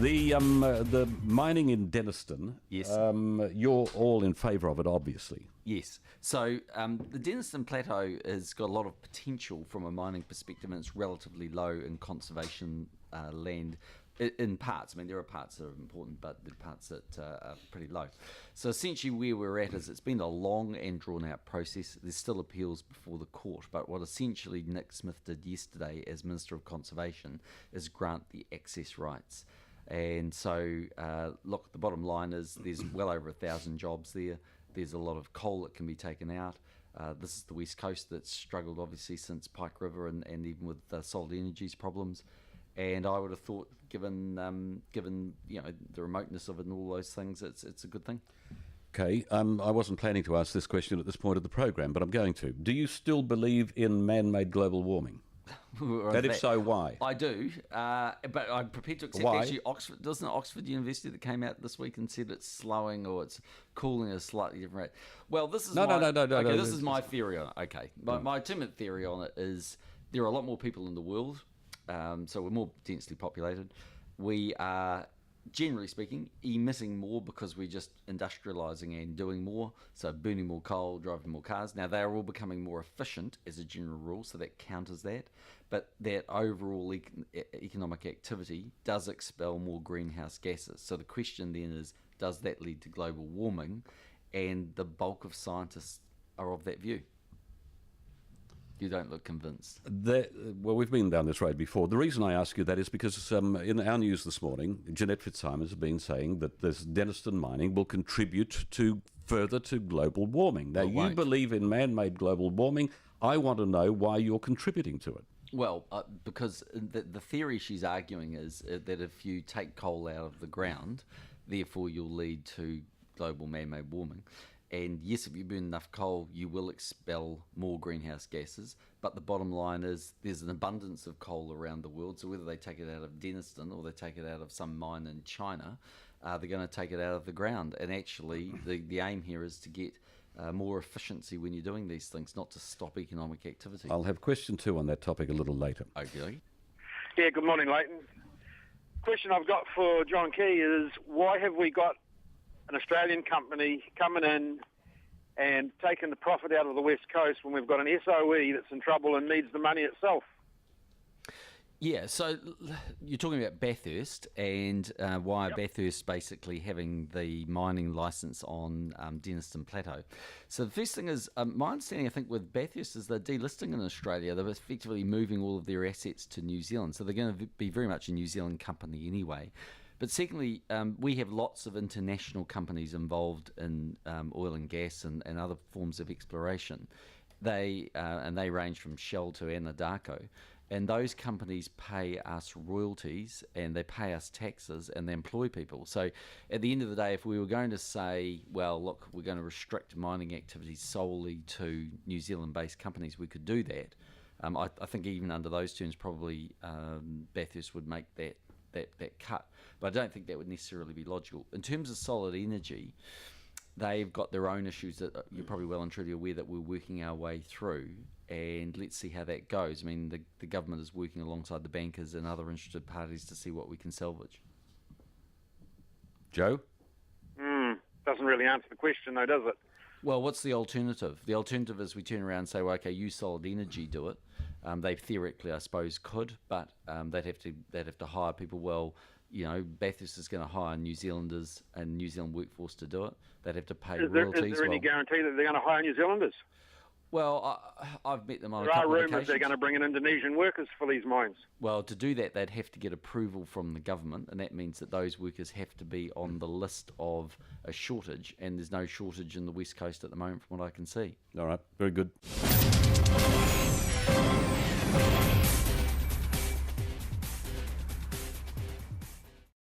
The mining in Denniston. Yes. You're all in favour of it, obviously. Yes. So the Denniston Plateau has got a lot of potential from a mining perspective, and it's relatively low in conservation land in parts. I mean, there are parts that are important, but the parts that are pretty low. So essentially where we're at is it's been a long and drawn-out process. There's still appeals before the court, but what essentially Nick Smith did yesterday as Minister of Conservation is grant the access rights. And so, look, the bottom line is there's well over 1,000 jobs there. There's a lot of coal that can be taken out. This is the West Coast that's struggled, obviously, since Pike River and even with Solid Energy's problems. And I would have thought, given the remoteness of it and all those things, it's a good thing. Okay, I wasn't planning to ask this question at this point of the program, but I'm going to. Do you still believe in man-made global warming? And if so, why? I do, but I'm prepared to accept. Why? Actually, Oxford University that came out this week and said it's slowing or it's cooling at a slightly different rate. Well, this is No. This is my theory on it. Okay, my ultimate theory on it is there are a lot more people in the world, so we're more densely populated. We are, generally speaking, emitting more because we're just industrialising and doing more, so burning more coal, driving more cars. Now, they are all becoming more efficient as a general rule, so that counters that. But that overall economic activity does expel more greenhouse gases. So the question then is, does that lead to global warming? And the bulk of scientists are of that view. You don't look convinced. Well, we've been down this road before. The reason I ask you that is because in our news this morning, Jeanette Fitzsimons has been saying that this Denniston mining will contribute further to global warming. Now, you believe in man-made global warming. I want to know why you're contributing to it. Well, because the theory she's arguing is that if you take coal out of the ground, therefore you'll lead to global man-made warming. And yes, if you burn enough coal, you will expel more greenhouse gases. But the bottom line is there's an abundance of coal around the world. So whether they take it out of Denniston or they take it out of some mine in China, they're going to take it out of the ground. And actually, the aim here is to get more efficiency when you're doing these things, not to stop economic activity. I'll have question 2 on that topic a little later. Okay. Yeah, good morning, Leighton. Question I've got for John Key is, why have we got an Australian company coming in and taking the profit out of the West Coast when we've got an SOE that's in trouble and needs the money itself? Yeah, so you're talking about Bathurst and why Bathurst basically having the mining licence on Denniston Plateau. So the first thing is, my understanding, I think, with Bathurst is they're delisting in Australia. They're effectively moving all of their assets to New Zealand. So they're going to be very much a New Zealand company anyway. But secondly, we have lots of international companies involved in oil and gas and other forms of exploration. They range from Shell to Anadarko. And those companies pay us royalties and they pay us taxes and they employ people. So at the end of the day, if we were going to say, well, look, we're going to restrict mining activities solely to New Zealand-based companies, we could do that. I think even under those terms, probably Bathurst would make that cut. But I don't think that would necessarily be logical. In terms of Solid Energy, they've got their own issues that you're probably well and truly aware that we're working our way through, and let's see how that goes. I mean, the government is working alongside the bankers and other interested parties to see what we can salvage. Joe? Doesn't really answer the question, though, does it? Well, what's the alternative? The alternative is we turn around and say, well, okay, you Solid Energy do it. They theoretically, I suppose, could, but they'd have to hire people. Well, you know, Bathurst is going to hire New Zealanders and New Zealand workforce to do it. They'd have to pay royalties. Is there any guarantee that they're going to hire New Zealanders? Well, I've met them on there a couple of occasions. There are rumours they're going to bring in Indonesian workers for these mines. Well, to do that, they'd have to get approval from the government, and that means that those workers have to be on the list of a shortage, and there's no shortage in the West Coast at the moment from what I can see. All right, very good.